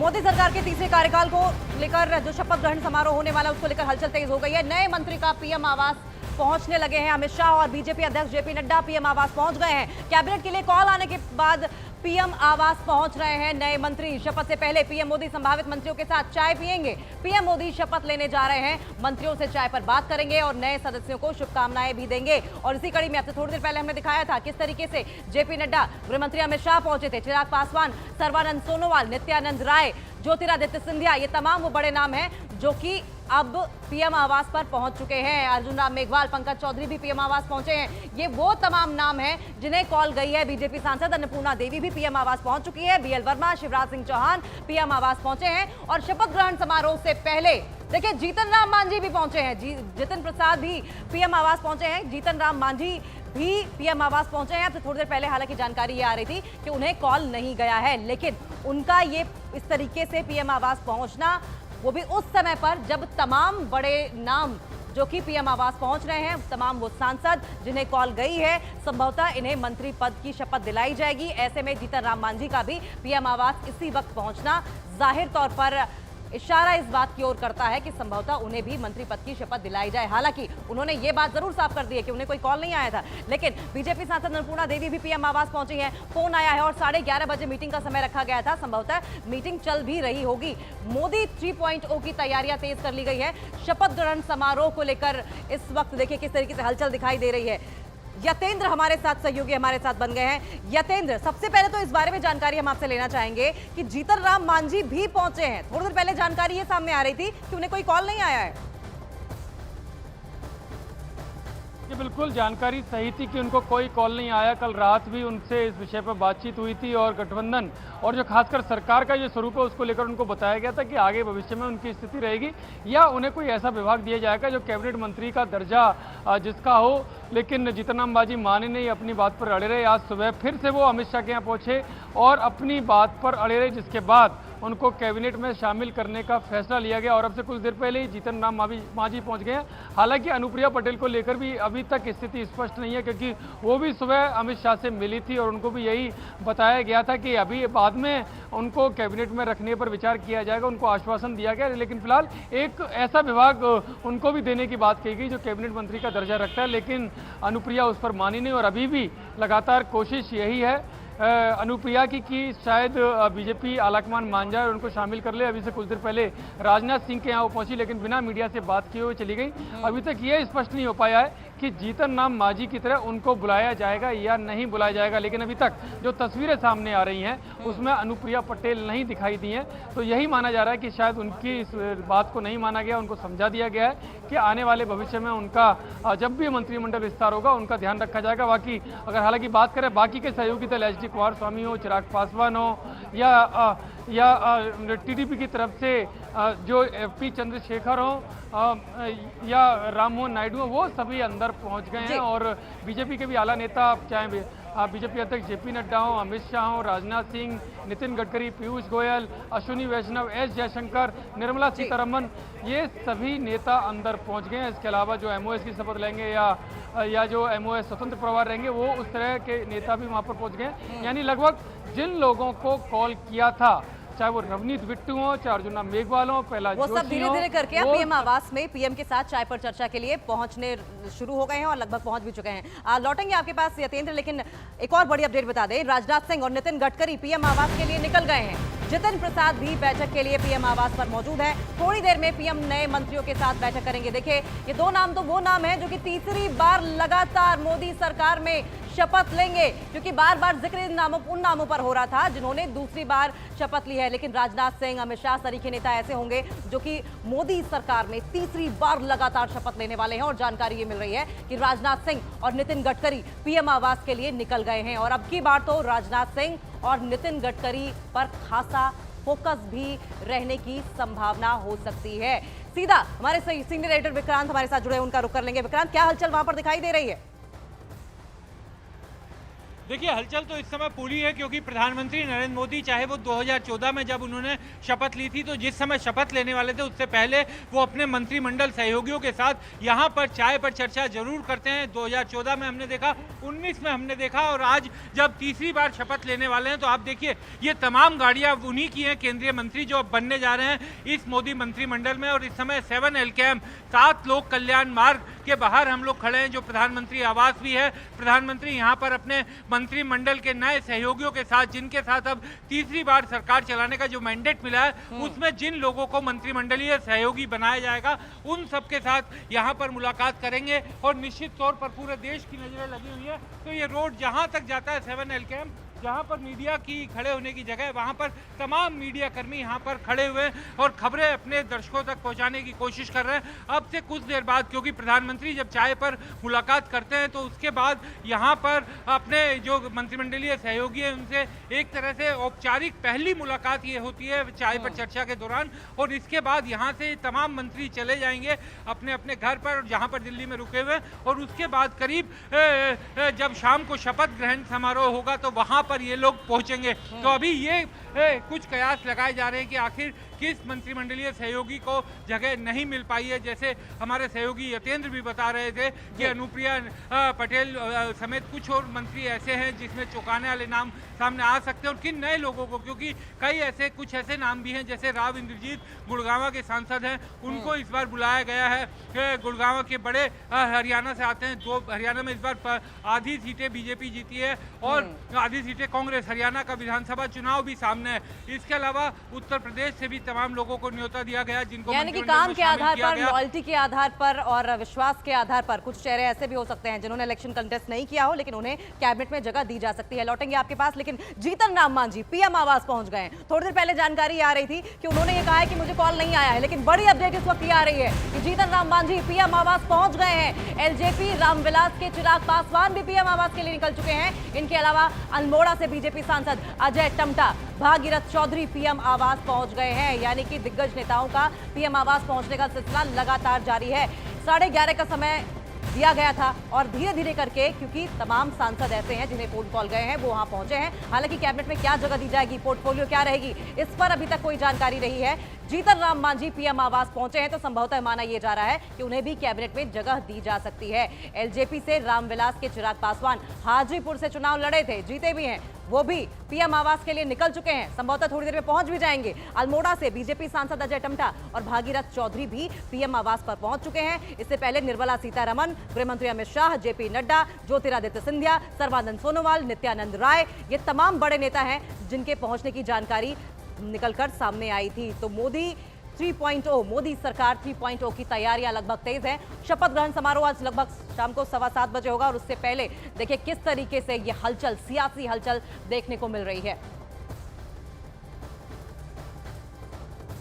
मोदी सरकार के तीसरे कार्यकाल को लेकर जो शपथ ग्रहण समारोह होने वाला है उसको लेकर हलचल तेज हो गई है। नए मंत्री का पीएम आवास पहुंचने लगे हैं। अमित शाह और बीजेपी अध्यक्ष जेपी नड्डा पीएम आवास पहुंच गए हैं। कैबिनेट के लिए कॉल आने के बाद पीएम आवास पहुंच रहे हैं नए मंत्री। शपथ से पहले पीएम मोदी संभावित मंत्रियों के साथ चाय पिएंगे। पीएम मोदी शपथ लेने जा रहे हैं, मंत्रियों से चाय पर बात करेंगे और नए सदस्यों को शुभकामनाएं भी देंगे। और इसी कड़ी में अब से थोड़ी देर पहले हमने दिखाया था किस तरीके से जेपी नड्डा, गृहमंत्री अमित शाह पहुंचे थे। चिराग पासवान, सर्बानंद सोनोवाल, नित्यानंद राय, ज्योतिरादित्य सिंधिया, ये तमाम वो बड़े नाम हैं जो कि अब पीएम आवास पर पहुंच चुके हैं। अर्जुन राम मेघवाल, पंकज चौधरी भी पीएम आवास पहुंचे हैं। ये वो तमाम नाम हैं जिन्हें कॉल गई है। बीजेपी सांसद अन्नपूर्णा देवी भी पीएम आवास पहुंच चुकी है। बीएल वर्मा, शिवराज सिंह चौहान पीएम आवास पहुंचे हैं। और शपथ ग्रहण समारोह से पहले देखिए जीतन राम मांझी भी पहुंचे हैं। जितिन प्रसाद भी पीएम आवास पहुंचे हैं। जीतन राम मांझी भी पीएम आवास पहुंचे हैं। अब से थोड़ी देर पहले हालांकि जानकारी ये आ रही थी कि उन्हें कॉल नहीं गया है, लेकिन उनका ये इस तरीके से पीएम आवास पहुंचना वो भी उस समय पर जब तमाम बड़े नाम जो कि पीएम आवास पहुंच रहे हैं, तमाम वो सांसद जिन्हें कॉल गई है, संभवतः इन्हें मंत्री पद की शपथ दिलाई जाएगी। ऐसे में जीतन राम मांझी का भी पीएम आवास इसी वक्त पहुंचना जाहिर तौर पर इशारा इस बात की ओर करता है कि संभवतः उन्हें भी मंत्री पद की शपथ दिलाई जाए। हालांकि उन्होंने ये बात जरूर साफ कर दी है कि उन्हें कोई कॉल नहीं आया था, लेकिन बीजेपी सांसद अन्नपूर्णा देवी भी पीएम आवास पहुंची हैं। फोन आया है और 11:30 बजे मीटिंग का समय रखा गया था। संभवतः मीटिंग चल भी रही होगी। मोदी 3.0 की तैयारियां तेज कर ली गई है। शपथ ग्रहण समारोह को लेकर इस वक्त देखिए किस तरीके से हलचल दिखाई दे रही है। यतेंद्र हमारे साथ, सहयोगी हमारे साथ बन गए हैं। यतेंद्र, सबसे पहले तो इस बारे में जानकारी हम आपसे लेना चाहेंगे कि जीतन राम मांझी भी पहुंचे हैं। थोड़ी देर पहले जानकारी ये सामने आ रही थी कि उन्हें कोई कॉल नहीं आया है। ये बिल्कुल जानकारी सही थी कि उनको कोई कॉल नहीं आया। कल रात भी उनसे इस विषय पर बातचीत हुई थी और गठबंधन और जो खासकर सरकार का जो स्वरूप है उसको लेकर उनको बताया गया था कि आगे भविष्य में उनकी स्थिति रहेगी या उन्हें कोई ऐसा विभाग दिया जाएगा जो कैबिनेट मंत्री का दर्जा जिसका हो। लेकिन जीतन राम मांझी माने नहीं, अपनी बात पर अड़े रहे। आज सुबह फिर से वो अमित शाह के यहाँ पहुंचे और अपनी बात पर अड़े रहे, जिसके बाद उनको कैबिनेट में शामिल करने का फैसला लिया गया। और अब से कुछ देर पहले ही जीतन राम मांझी पहुंच गए हैं। हालांकि अनुप्रिया पटेल को लेकर भी अभी तक स्थिति स्पष्ट नहीं है, क्योंकि वो भी सुबह अमित शाह से मिली थी और उनको भी यही बताया गया था कि अभी बाद में उनको कैबिनेट में रखने पर विचार किया जाएगा। उनको आश्वासन दिया गया, लेकिन फिलहाल एक ऐसा विभाग उनको भी देने की बात कही गई जो कैबिनेट मंत्री का दर्जा रखता है, लेकिन अनुप्रिया उस पर मानी नहीं। और अभी भी लगातार कोशिश यही है अनुप्रिया की कि शायद बीजेपी आलाकमान मान जाए और उनको शामिल कर ले। अभी से कुछ देर पहले राजनाथ सिंह के यहाँ वो पहुंची, लेकिन बिना मीडिया से बात किए हुए चली गई। अभी तक ये स्पष्ट नहीं हो पाया है कि जीतन राम मांझी की तरह उनको बुलाया जाएगा या नहीं बुलाया जाएगा। लेकिन अभी तक जो तस्वीरें सामने आ रही हैं उसमें अनुप्रिया पटेल नहीं दिखाई दी हैं, तो यही माना जा रहा है कि शायद उनकी इस बात को नहीं माना गया। उनको समझा दिया गया है कि आने वाले भविष्य में उनका जब भी मंत्रिमंडल विस्तार होगा उनका ध्यान रखा जाएगा। बाकी अगर हालांकि बात करें बाकी के सहयोगी दल, एच डी कुमारस्वामी हो, चिराग पासवान हो या टीडीपी की तरफ से जो पी चंद्रशेखर हो या राममोहन नायडू हो, वो सभी अंदर पहुंच गए हैं। और बीजेपी के भी आला नेता, चाहे बीजेपी अध्यक्ष जेपी नड्डा हो, अमित शाह हो, राजनाथ सिंह, नितिन गडकरी, पीयूष गोयल, अश्विनी वैष्णव, एस जयशंकर, निर्मला सीतारमन, ये सभी नेता अंदर पहुंच गए हैं। इसके अलावा जो एमओएस की शपथ लेंगे या जो एमओएस स्वतंत्र प्रभार रहेंगे, वो उस तरह के नेता भी वहां पर पहुंच गए। यानी लगभग जिन लोगों को कॉल किया था, चाहे वो रवनीत बिट्टू हो, चाहे अर्जुन राम मेघवाल हो, पहला वो सब धीरे धीरे करके अब पीएम आवास में पीएम के साथ चाय पर चर्चा के लिए पहुंचने शुरू हो गए हैं और लगभग पहुंच भी चुके हैं। लौटेंगे आपके पास यतेंद्र, लेकिन एक और बड़ी अपडेट बता दें। राजनाथ सिंह और नितिन गडकरी पीएम आवास के लिए निकल गए हैं। जितिन प्रसाद भी बैठक के लिए पीएम आवास पर मौजूद है। थोड़ी देर में पीएम नए मंत्रियों के साथ बैठक करेंगे। देखिए ये दो नाम तो वो नाम है जो कि तीसरी बार लगातार मोदी सरकार में शपथ लेंगे, क्योंकि बार बार जिक्र उन नामों पर हो रहा था जिन्होंने दूसरी बार शपथ ली है। लेकिन राजनाथ सिंह, अमित शाह सरीखे नेता ऐसे होंगे जो कि मोदी सरकार में तीसरी बार लगातार शपथ लेने वाले हैं। और जानकारी ये मिल रही है कि राजनाथ सिंह और नितिन गडकरी पीएम आवास के लिए निकल गए हैं। और अब की बार तो राजनाथ सिंह और नितिन गडकरी पर खासा फोकस भी रहने की संभावना हो सकती है। सीधा हमारे सीनियर एडिटर विक्रांत हमारे साथ जुड़े, उनका रुख कर लेंगे। विक्रांत, क्या हलचल वहां पर दिखाई दे रही है? देखिए, हलचल तो इस समय पूरी है, क्योंकि प्रधानमंत्री नरेंद्र मोदी, चाहे वो 2014 में जब उन्होंने शपथ ली थी, तो जिस समय शपथ लेने वाले थे उससे पहले वो अपने मंत्रिमंडल सहयोगियों के साथ यहाँ पर चाय पर चर्चा जरूर करते हैं। 2014 में हमने देखा, 19 में हमने देखा, और आज जब तीसरी बार शपथ लेने वाले हैं तो आप देखिए ये तमाम गाड़ियाँ उन्हीं की हैं, केंद्रीय मंत्री जो अब बनने जा रहे हैं इस मोदी मंत्रिमंडल में। और इस समय 7 एलकेएम 7 लोक कल्याण मार्ग के बाहर हम लोग खड़े हैं, जो प्रधानमंत्री आवास भी है। प्रधानमंत्री यहाँ पर अपने मंत्रिमंडल के नए सहयोगियों के साथ, जिनके साथ अब तीसरी बार सरकार चलाने का जो मैंडेट मिला है, उसमें जिन लोगों को मंत्रिमंडलीय सहयोगी बनाया जाएगा उन सबके साथ यहाँ पर मुलाकात करेंगे। और निश्चित तौर पर पूरे देश की नजरें लगी हुई है, तो ये रोड जहाँ तक जाता है 7 एलकेएम, जहाँ पर मीडिया की खड़े होने की जगह है, वहाँ पर तमाम मीडिया कर्मी यहाँ पर खड़े हुए हैं और खबरें अपने दर्शकों तक पहुँचाने की कोशिश कर रहे हैं। अब से कुछ देर बाद, क्योंकि प्रधानमंत्री जब चाय पर मुलाकात करते हैं तो उसके बाद यहाँ पर अपने जो मंत्रिमंडलीय सहयोगी हैं उनसे एक तरह से औपचारिक पहली मुलाकात ये होती है चाय पर चर्चा के दौरान। और इसके बाद यहाँ से तमाम मंत्री चले जाएंगे अपने अपने घर पर, जहाँ पर दिल्ली में रुके हुए हैं। और उसके बाद करीब जब शाम को शपथ ग्रहण समारोह होगा तो वहाँ पर ये लोग पहुंचेंगे। तो अभी ये कुछ कयास लगाए जा रहे हैं कि आखिर किस मंत्रिमंडलीय सहयोगी को जगह नहीं मिल पाई है। जैसे हमारे सहयोगी यतेंद्र भी बता रहे थे कि अनुप्रिया पटेल समेत कुछ और मंत्री ऐसे हैं जिसमें चौंकाने वाले नाम सामने आ सकते हैं। और किन नए लोगों को, क्योंकि कई ऐसे कुछ ऐसे नाम भी हैं, जैसे राव इंद्रजीत गुड़गांव के सांसद हैं, उनको इस बार बुलाया गया है। गुड़गांव के बड़े हरियाणा से आते हैं, हरियाणा में इस बार आधी सीटें बीजेपी जीती है और आधी सीटें कांग्रेस। हरियाणा का विधानसभा चुनाव भी सामने है। इसके अलावा उत्तर प्रदेश से भी तमाम लोगों को न्योता दिया गया, जिनको यानी कि काम के आधार पर, लॉयल्टी के आधार पर और विश्वास के आधार पर कुछ चेहरे ऐसे भी हो सकते हैं जिन्होंने इलेक्शन कंटेस्ट नहीं किया हो, लेकिन उन्हें कैबिनेट में जगह दी जा सकती है। लौटेंगे आपके पास, लेकिन जीतन राम मांझी पीएम आवास पहुंच गए हैं। थोड़ी देर पहले जानकारी आ रही थी कि उन्होंने ये कहा है कि मुझे कॉल नहीं आया है, लेकिन बड़ी अपडेट इस वक्त ये आ रही है कि जीतन राम मांझी पीएम आवास पहुंच गए हैं। एलजेपी रामविलास के चिराग पासवान भी पीएम आवास के लिए निकल चुके हैं। इनके अलावा अल्मोड़ा से बीजेपी सांसद अजय टमटा, भागीरथ चौधरी पीएम आवास पहुंच गए हैं। यानी कि दिग्गज नेताओं का पीएम आवास पहुंचने का सिलसिला लगातार जारी है। 11:30 का समय दिया गया था और धीरे धीरे करके, क्योंकि तमाम सांसद ऐसे हैं जिन्हें फोन कॉल गए हैं, वो वहां पहुंचे हैं। हालांकि कैबिनेट में क्या जगह दी जाएगी, पोर्टफोलियो क्या रहेगी, इस पर अभी तक कोई जानकारी नहीं है। जीतन राम मांझी पीएम आवास पहुंचे हैं तो संभवतः माना यह जा रहा है कि उन्हें भी कैबिनेट में जगह दी जा सकती है। एलजेपी से रामविलास के चिराग पासवान हाजीपुर से चुनाव लड़े थे, जीते भी हैं, वो भी पीएम आवास के लिए निकल चुके हैं, संभवतः थोड़ी देर में पहुंच भी जाएंगे। अल्मोड़ा से बीजेपी सांसद अजय टमटा और भागीरथ चौधरी भी पीएम आवास पर पहुंच चुके हैं। इससे पहले निर्मला सीतारमण, गृहमंत्री अमित शाह, जेपी नड्डा, ज्योतिरादित्य सिंधिया, सर्बानंद सोनोवाल, नित्यानंद राय, ये तमाम बड़े नेता हैं जिनके पहुंचने की जानकारी निकलकर सामने आई थी। तो मोदी 3.0, मोदी सरकार 3.0 की तैयारियां लगभग तेज है। शपथ ग्रहण समारोह आज लगभग शाम को 7:15 बजे होगा और उससे पहले देखिए किस तरीके से ये हलचल, सियासी हलचल देखने को मिल रही है।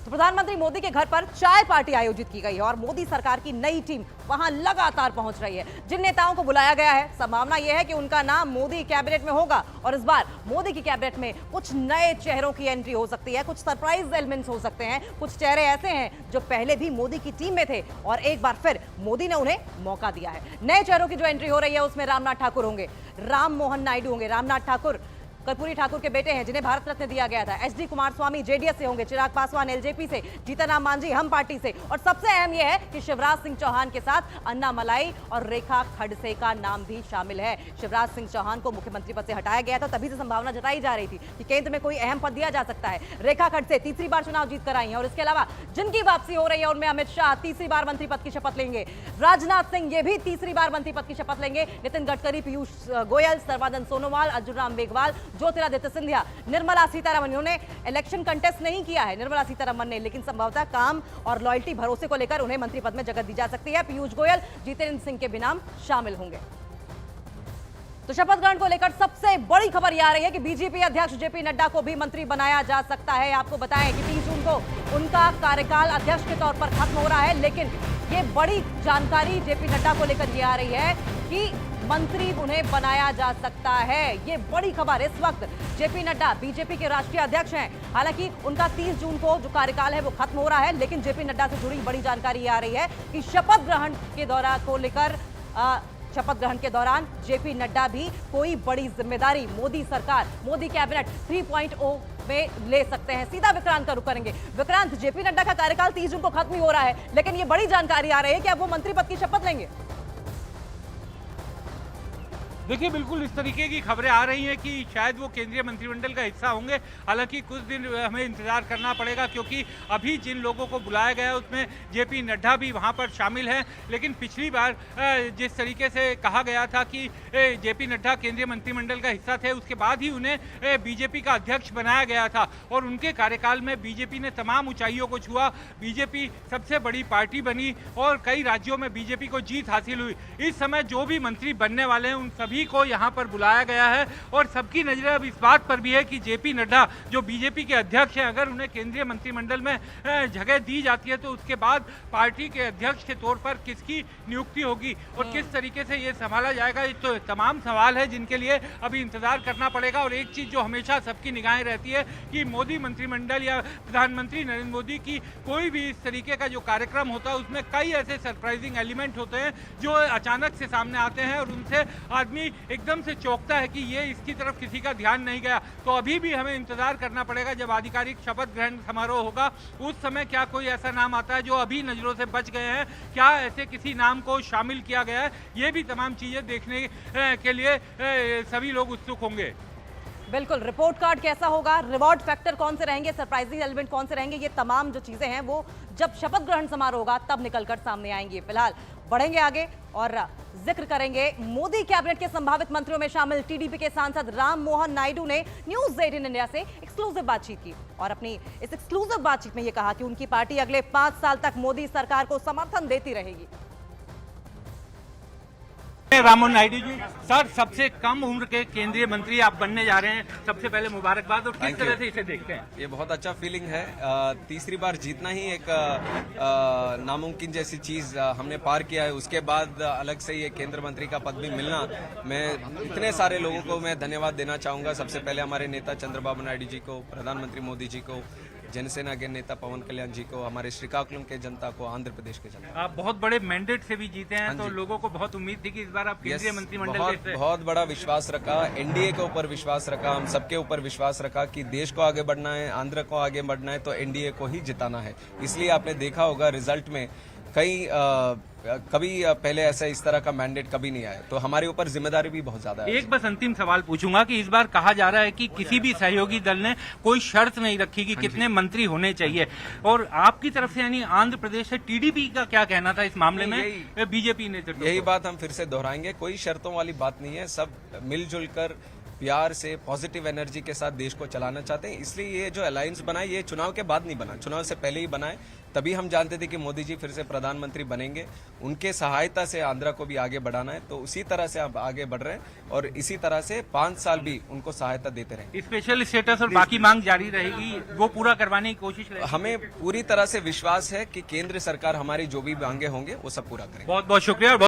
तो प्रधानमंत्री मोदी के घर पर चाय पार्टी आयोजित की गई है और मोदी सरकार की नई टीम वहां लगातार पहुंच रही है। जिन नेताओं को बुलाया गया है, संभावना यह है कि उनका नाम मोदी कैबिनेट में होगा और इस बार मोदी की कैबिनेट में कुछ नए चेहरों की एंट्री हो सकती है, कुछ सरप्राइज एलिमेंट्स हो सकते हैं। कुछ चेहरे ऐसे हैं जो पहले भी मोदी की टीम में थे और एक बार फिर मोदी ने उन्हें मौका दिया है। नए चेहरों की जो एंट्री हो रही है उसमें रामनाथ ठाकुर होंगे, राम मोहन नायडू होंगे। रामनाथ ठाकुर कर्पूरी ठाकुर के बेटे हैं जिन्हें भारत रत्न दिया गया था। एचडी कुमारस्वामी जेडीएस से होंगे, चिराग पासवान एलजेपी से, जीतन राम मांझी हम पार्टी से और सबसे अहम यह है कि शिवराज सिंह चौहान के साथ अन्ना मलाई और रेखा खडसे का नाम भी शामिल है। शिवराज सिंह चौहान को मुख्यमंत्री पद से हटाया गया था, तभी से संभावना जताई जा रही थी कि केंद्र में कोई अहम पद दिया जा सकता है। रेखा खडसे तीसरी बार चुनाव जीत कर आई हैं और इसके अलावा जिनकी वापसी हो रही है उनमें अमित शाह तीसरी बार मंत्री पद की शपथ लेंगे, राजनाथ सिंह ये भी तीसरी बार मंत्री पद की शपथ लेंगे, नितिन गडकरी, पीयूष गोयल, सर्बानंद सोनोवाल, अर्जुन राम मेघवाल, ज्योतिरादित्य सिंधिया, निर्मला सीतारमण, उन्होंने इलेक्शन कंटेस्ट नहीं किया है निर्मला सीतारमण ने, लेकिन संभवतः काम और लॉयल्टी भरोसे को लेकर उन्हें मंत्री पद में जगह दी जा सकती है। पीयूष गोयल, जितेंद्र सिंह के भी नाम शामिल होंगे। तो शपथ ग्रहण को लेकर सबसे बड़ी खबर यह आ रही है कि बीजेपी अध्यक्ष जेपी नड्डा को भी मंत्री बनाया जा सकता है। आपको बताएं कि 30 जून को उनका कार्यकाल अध्यक्ष के तौर पर खत्म हो रहा है, लेकिन ये बड़ी जानकारी जेपी नड्डा को लेकर यह आ रही है कि मंत्री उन्हें बनाया जा सकता है। ये बड़ी खबर इस वक्त जेपी नड्डा बीजेपी के राष्ट्रीय अध्यक्ष हैं। हालांकि उनका 30 जून को जो कार्यकाल है वो खत्म हो रहा है, लेकिन जेपी नड्डा से जुड़ी बड़ी जानकारी आ रही है कि शपथ ग्रहण के दौरान को लेकर शपथ ग्रहण के दौरान जेपी नड्डा भी कोई बड़ी जिम्मेदारी मोदी सरकार, मोदी कैबिनेट 3.0 में ले सकते हैं। सीधा विक्रांत का रुख करेंगे। विक्रांत, जेपी नड्डा का कार्यकाल 30 जून को खत्म ही हो रहा है, लेकिन ये बड़ी जानकारी आ रही है कि अब वो मंत्री पद की शपथ लेंगे। देखिए, बिल्कुल इस तरीके की खबरें आ रही हैं कि शायद वो केंद्रीय मंत्रिमंडल का हिस्सा होंगे। हालांकि कुछ दिन हमें इंतजार करना पड़ेगा, क्योंकि अभी जिन लोगों को बुलाया गया है उसमें जेपी नड्डा भी वहां पर शामिल हैं। लेकिन पिछली बार जिस तरीके से कहा गया था कि जेपी नड्डा केंद्रीय मंत्रिमंडल का हिस्सा थे, उसके बाद ही उन्हें बीजेपी का अध्यक्ष बनाया गया था और उनके कार्यकाल में बीजेपी ने तमाम ऊंचाइयों को छुआ। बीजेपी सबसे बड़ी पार्टी बनी और कई राज्यों में बीजेपी को जीत हासिल हुई। इस समय जो भी मंत्री बनने वाले हैं उन सभी को यहां पर बुलाया गया है और सबकी नजरें अब इस बात पर भी है कि जेपी नड्डा जो बीजेपी के अध्यक्ष हैं, अगर उन्हें केंद्रीय मंत्रिमंडल में जगह दी जाती है तो उसके बाद पार्टी के अध्यक्ष के तौर पर किसकी नियुक्ति होगी और किस तरीके से ये संभाला जाएगा। ये तो तमाम सवाल है जिनके लिए अभी इंतजार करना पड़ेगा। और एक चीज जो हमेशा सबकी निगाहें रहती है कि मोदी मंत्रिमंडल या प्रधानमंत्री नरेंद्र मोदी की कोई भी इस तरीके का जो कार्यक्रम होता है उसमें कई ऐसे सरप्राइजिंग एलिमेंट होते हैं जो अचानक से सामने आते हैं और उनसे आदमी एकदम से चौंकता है कि ये इसकी तरफ किसी का ध्यान नहीं गया। तो अभी भी हमें इंतजार करना पड़ेगा जब आधिकारिक शपथ ग्रहण समारोह होगा, उस समय क्या कोई ऐसा नाम आता है जो अभी नजरों से बच गए हैं, क्या ऐसे किसी नाम को शामिल किया गया है, ये भी तमाम चीजें देखने के लिए सभी लोग उत्सुक होंगे। बिल्कुल, रिपोर्ट कार्ड कैसा होगा, रिवॉर्ड फैक्टर कौन से रहेंगे, सरप्राइजिंग एलिमेंट कौन से रहेंगे, ये तमाम जो चीजें हैं वो जब शपथ ग्रहण समारोह होगा तब निकलकर सामने आएंगी। फिलहाल बढ़ेंगे आगे और जिक्र करेंगे मोदी कैबिनेट के संभावित मंत्रियों में शामिल टीडीपी के सांसद राम मोहन नायडू ने न्यूज़ 18 इंडिया से एक्सक्लूसिव बातचीत की और अपनी इस एक्सक्लूसिव बातचीत में यह कहा कि उनकी पार्टी अगले 5 साल तक मोदी सरकार को समर्थन देती रहेगी। राम मोहन नायडू जी, सर, सबसे कम उम्र के केंद्रीय मंत्री आप बनने जा रहे हैं, सबसे पहले मुबारकबाद। और किस तरह से इसे देखते हैं? ये बहुत अच्छा फीलिंग है। तीसरी बार जीतना ही एक नामुमकिन जैसी चीज हमने पार किया है। उसके बाद अलग से ये केंद्र मंत्री का पद भी मिलना, मैं इतने सारे लोगों को मैं धन्यवाद देना चाहूंगा। सबसे पहले हमारे नेता चंद्रबाबू नायडू जी को, प्रधानमंत्री मोदी जी को, जनसेना के नेता पवन कल्याण जी को, हमारे श्रीकाकुलम के जनता को, आंध्र प्रदेश के जनता। आप बहुत बड़े मैंडेट से भी जीते हैं, तो लोगों को बहुत उम्मीद थी कि इस बार आप केंद्रीय मंत्रिमंडल के बहुत बड़ा विश्वास रखा, एनडीए के ऊपर विश्वास रखा, हम सबके ऊपर विश्वास रखा कि देश को आगे बढ़ना है, आंध्र को आगे बढ़ना है तो एनडीए को ही जिताना है। इसलिए आपने देखा होगा रिजल्ट में कभी पहले ऐसा इस तरह का मैंडेट कभी नहीं आया, तो हमारे ऊपर जिम्मेदारी भी बहुत ज्यादा है। एक बस अंतिम सवाल पूछूंगा कि इस बार कहा जा रहा है कि किसी भी सहयोगी दल ने कोई शर्त नहीं रखी कि कितने मंत्री होने चाहिए, और आपकी तरफ से यानी आंध्र प्रदेश से टीडीपी का क्या कहना था इस मामले में? बीजेपी ने यही बात हम फिर से दोहराएंगे, कोई शर्तों वाली बात नहीं है, सब मिलजुल कर प्यार से पॉजिटिव एनर्जी के साथ देश को चलाना चाहते हैं। इसलिए ये जो अलायंस बना ये चुनाव के बाद नहीं बना, चुनाव से पहले ही बना है। तभी हम जानते थे कि मोदी जी फिर से प्रधानमंत्री बनेंगे, उनके सहायता से आंध्रा को भी आगे बढ़ाना है, तो उसी तरह से आप आगे बढ़ रहे हैं और इसी तरह से 5 साल भी उनको सहायता देते रहेंगे। स्पेशल स्टेटस और बाकी मांग जारी रहेगी, वो पूरा करवाने की कोशिश रहेगी। हमें पूरी तरह से विश्वास है कि केंद्र सरकार हमारी जो भी मांगे होंगे वो सब पूरा करेगी। बहुत बहुत शुक्रिया।